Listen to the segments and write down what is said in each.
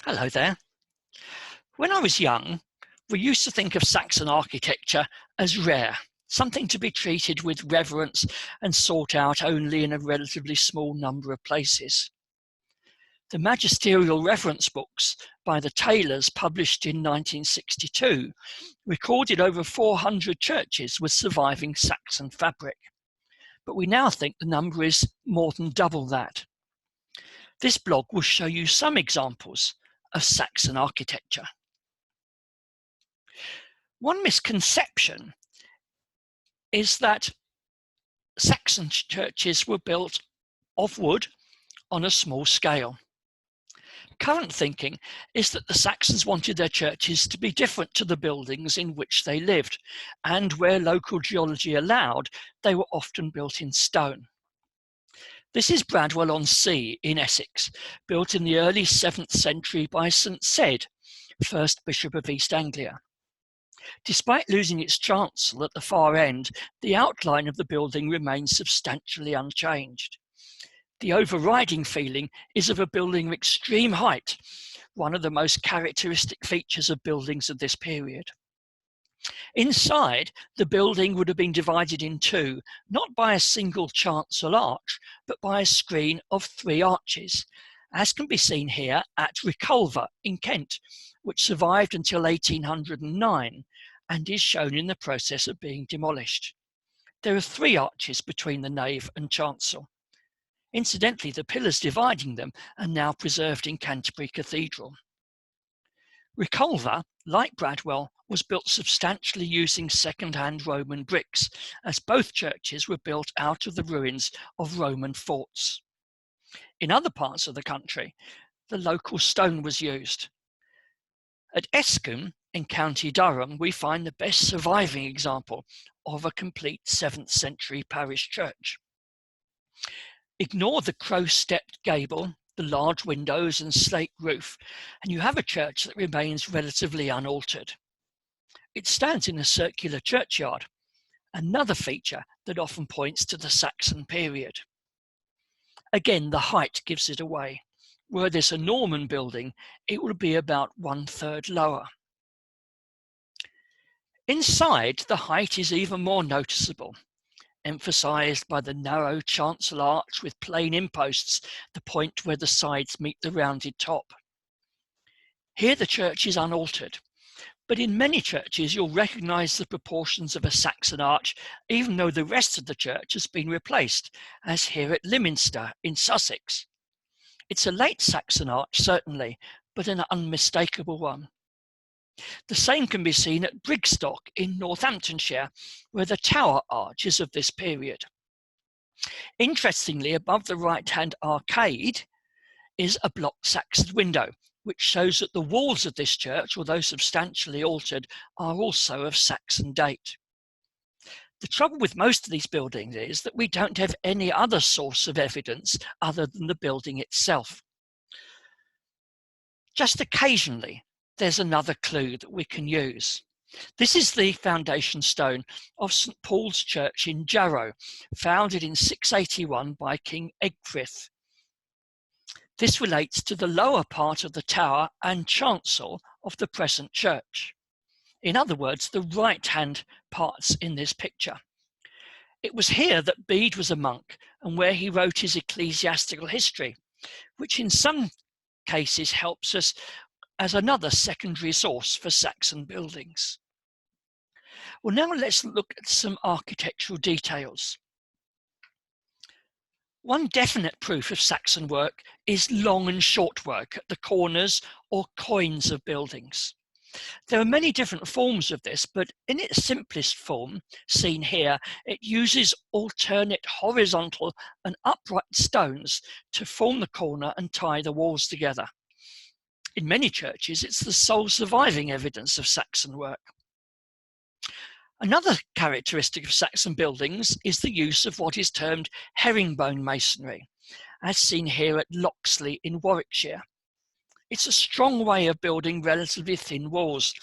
Hello there. When I was young, we used to think of Saxon architecture as rare, something to be treated with reverence and sought out only in a relatively small number of places. The magisterial reference books by the Taylors, published in 1962, recorded over 400 churches with surviving Saxon fabric. But we now think the number is more than double that. This blog will show you some examples of Saxon architecture. One misconception is that Saxon churches were built of wood on a small scale. Current thinking is that the Saxons wanted their churches to be different to the buildings in which they lived, and where local geology allowed, they were often built in stone. This is Bradwell-on-Sea in Essex, built in the early 7th century by St. Cedd, first Bishop of East Anglia. Despite losing its chancel at the far end, the outline of the building remains substantially unchanged. The overriding feeling is of a building of extreme height, one of the most characteristic features of buildings of this period. Inside, the building would have been divided in two, not by a single chancel arch, but by a screen of 3 arches, as can be seen here at Reculver in Kent, which survived until 1809 and is shown in the process of being demolished. There are 3 arches between the nave and chancel. Incidentally, the pillars dividing them are now preserved in Canterbury Cathedral. Reculver, like Bradwell, was built substantially using second-hand Roman bricks, as both churches were built out of the ruins of Roman forts. In other parts of the country, the local stone was used. At Escombe, in County Durham, we find the best surviving example of a complete 7th century parish church. Ignore the crow-stepped gable, the large windows and slate roof, and you have a church that remains relatively unaltered. It stands in a circular churchyard, another feature that often points to the Saxon period. Again, the height gives it away. Were this a Norman building, it would be about 1/3 lower. Inside, the height is even more noticeable, emphasised by the narrow chancel arch with plain imposts, the point where the sides meet the rounded top. Here the church is unaltered, but in many churches you'll recognise the proportions of a Saxon arch, even though the rest of the church has been replaced, as here at Lyminster in Sussex. It's a late Saxon arch, certainly, but an unmistakable one. The same can be seen at Brigstock in Northamptonshire, where the tower arch is of this period. Interestingly, above the right-hand arcade is a block Saxon window, which shows that the walls of this church, although substantially altered, are also of Saxon date. The trouble with most of these buildings is that we don't have any other source of evidence other than the building itself. Just occasionally, there's another clue that we can use. This is the foundation stone of St. Paul's Church in Jarrow, founded in 681 by King Egfrith. This relates to the lower part of the tower and chancel of the present church. In other words, the right-hand parts in this picture. It was here that Bede was a monk and where he wrote his ecclesiastical history, which in some cases helps us as another secondary source for Saxon buildings. Well, now let's look at some architectural details. One definite proof of Saxon work is long and short work at the corners or coins of buildings. There are many different forms of this, but in its simplest form, seen here, it uses alternate horizontal and upright stones to form the corner and tie the walls together. In many churches, it's the sole surviving evidence of Saxon work. Another characteristic of Saxon buildings is the use of what is termed herringbone masonry, as seen here at Loxley in Warwickshire. It's a strong way of building relatively thin walls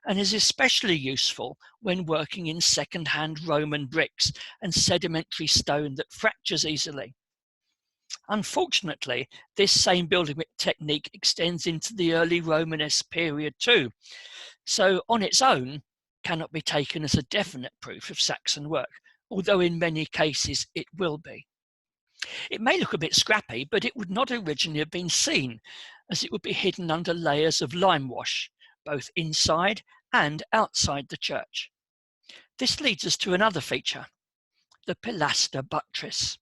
and is especially useful when working in second-hand Roman bricks and sedimentary stone that fractures easily. Unfortunately, this same building technique extends into the early Romanesque period too, so on its own cannot be taken as a definite proof of Saxon work, although in many cases it will be. It may look a bit scrappy, but it would not originally have been seen, as it would be hidden under layers of lime wash, both inside and outside the church. This leads us to another feature, the pilaster buttress.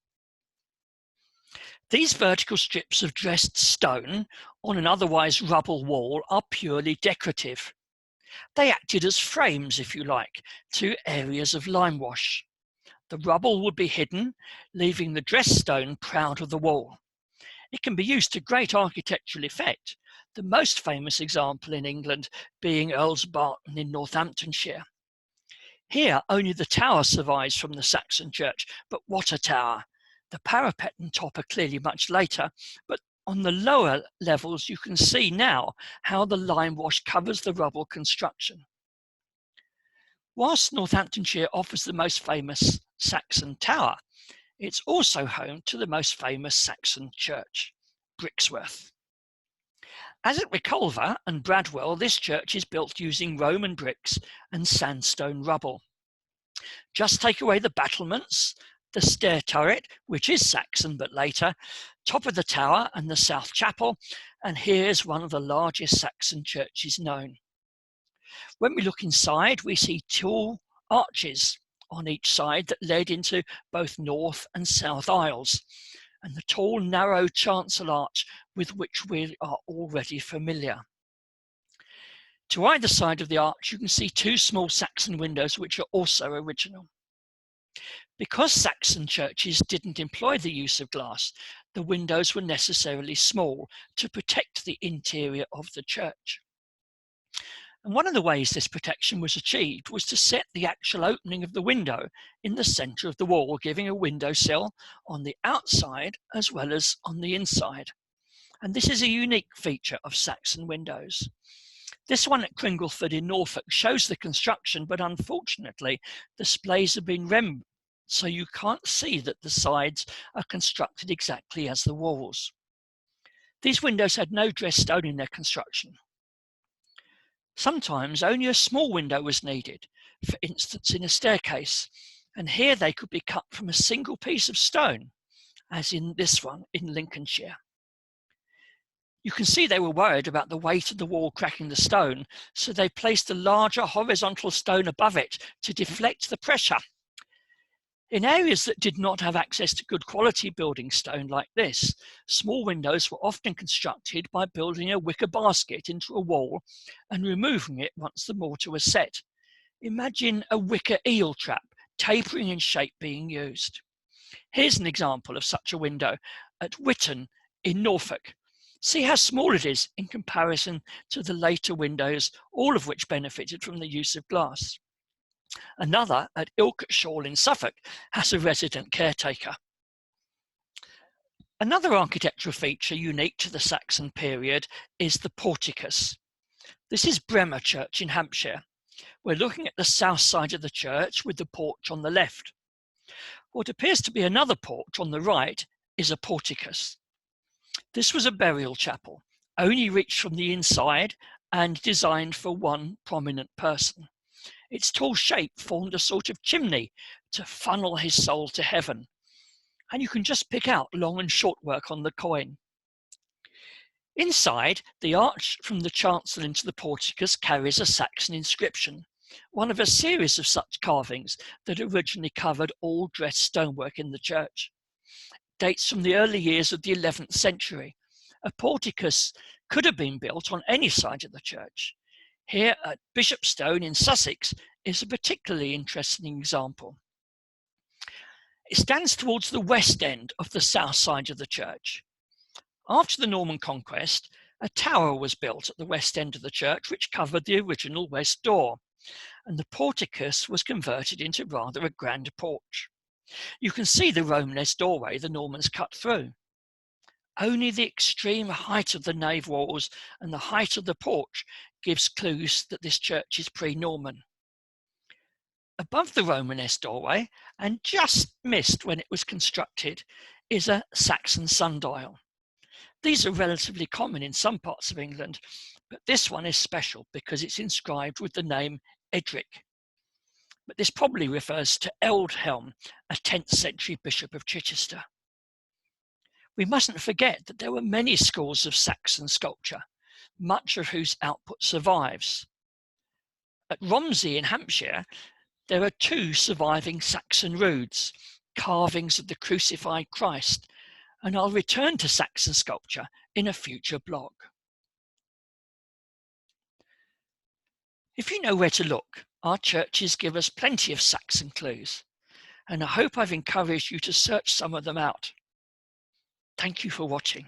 These vertical strips of dressed stone on an otherwise rubble wall are purely decorative. They acted as frames, if you like, to areas of lime wash. The rubble would be hidden, leaving the dressed stone proud of the wall. It can be used to great architectural effect, the most famous example in England being Earl's Barton in Northamptonshire. Here, only the tower survives from the Saxon church, but what a tower! The parapet and top are clearly much later, but on the lower levels you can see now how the lime wash covers the rubble construction. Whilst Northamptonshire offers the most famous Saxon tower, it's also home to the most famous Saxon church, Brixworth. As at Reculver and Bradwell, this church is built using Roman bricks and sandstone rubble. Just take away the battlements, the stair turret, which is Saxon but later, top of the tower and the south chapel, and here's one of the largest Saxon churches known. When we look inside, we see tall arches on each side that led into both north and south aisles, and the tall, narrow chancel arch with which we are already familiar. To either side of the arch, you can see two small Saxon windows which are also original. Because Saxon churches didn't employ the use of glass, the windows were necessarily small to protect the interior of the church. And one of the ways this protection was achieved was to set the actual opening of the window in the centre of the wall, giving a windowsill on the outside as well as on the inside. And this is a unique feature of Saxon windows. This one at Cringleford in Norfolk shows the construction, but unfortunately the splays have been remnant, so you can't see that the sides are constructed exactly as the walls. These windows had no dressed stone in their construction. Sometimes only a small window was needed, for instance in a staircase, and here they could be cut from a single piece of stone, as in this one in Lincolnshire. You can see they were worried about the weight of the wall cracking the stone, so they placed a larger horizontal stone above it to deflect the pressure. In areas that did not have access to good quality building stone like this, small windows were often constructed by building a wicker basket into a wall and removing it once the mortar was set. Imagine a wicker eel trap, tapering in shape, being used. Here's an example of such a window at Witton in Norfolk. See how small it is in comparison to the later windows, all of which benefited from the use of glass. Another at Ilkeshaw in Suffolk has a resident caretaker. Another architectural feature unique to the Saxon period is the porticus. This is Bremer Church in Hampshire. We're looking at the south side of the church with the porch on the left. What appears to be another porch on the right is a porticus. This was a burial chapel, only reached from the inside and designed for one prominent person. Its tall shape formed a sort of chimney to funnel his soul to heaven. And you can just pick out long and short work on the coin. Inside, the arch from the chancel into the porticus carries a Saxon inscription, one of a series of such carvings that originally covered all dressed stonework in the church. It dates from the early years of the 11th century. A porticus could have been built on any side of the church. Here at Bishopstone in Sussex is a particularly interesting example. It stands towards the west end of the south side of the church. After the Norman conquest, a tower was built at the west end of the church which covered the original west door, and the porticus was converted into rather a grand porch. You can see the Romanesque doorway the Normans cut through. Only the extreme height of the nave walls and the height of the porch gives clues that this church is pre-Norman. Above the Romanesque doorway, and just missed when it was constructed, is a Saxon sundial. These are relatively common in some parts of England, but this one is special because it's inscribed with the name Edric. But this probably refers to Ealdhelm, a 10th century bishop of Chichester. We mustn't forget that there were many schools of Saxon sculpture, much of whose output survives. At Romsey in Hampshire, there are 2 surviving Saxon roods, carvings of the crucified Christ, and I'll return to Saxon sculpture in a future blog. If you know where to look, our churches give us plenty of Saxon clues, and I hope I've encouraged you to search some of them out. Thank you for watching.